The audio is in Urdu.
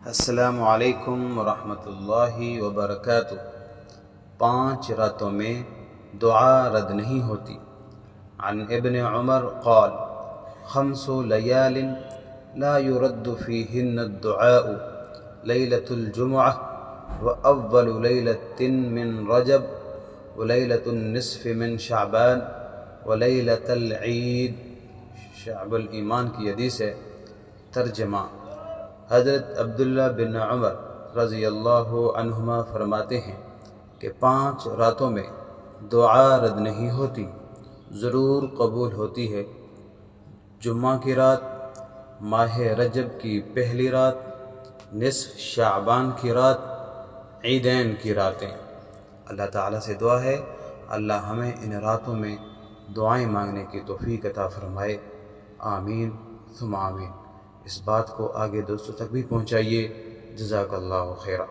السلام علیکم ورحمۃ اللہ وبرکاتہ۔ 5 راتوں میں دعا رد نہیں ہوتی۔ عن ابن عمر قال 5 لیال لا يرد فيهن الدعاء ليلة الجمعة وأول ليلة من رجب وليلة النصف من شعبان وليلة العید۔ شعب الایمان کی حدیث ہے۔ ترجمہ: حضرت عبداللہ بن عمر رضی اللہ عنہما فرماتے ہیں کہ 5 راتوں میں دعا رد نہیں ہوتی، ضرور قبول ہوتی ہے۔ جمعہ کی رات، ماہ رجب کی پہلی رات، نصف شعبان کی رات، عیدین کی راتیں۔ اللہ تعالیٰ سے دعا ہے اللہ ہمیں ان راتوں میں دعائیں مانگنے کی توفیق عطا فرمائے۔ آمین ثم آمین۔ اس بات کو آگے دوستوں تک بھی پہنچائیے۔ جزاک اللہ خیرہ۔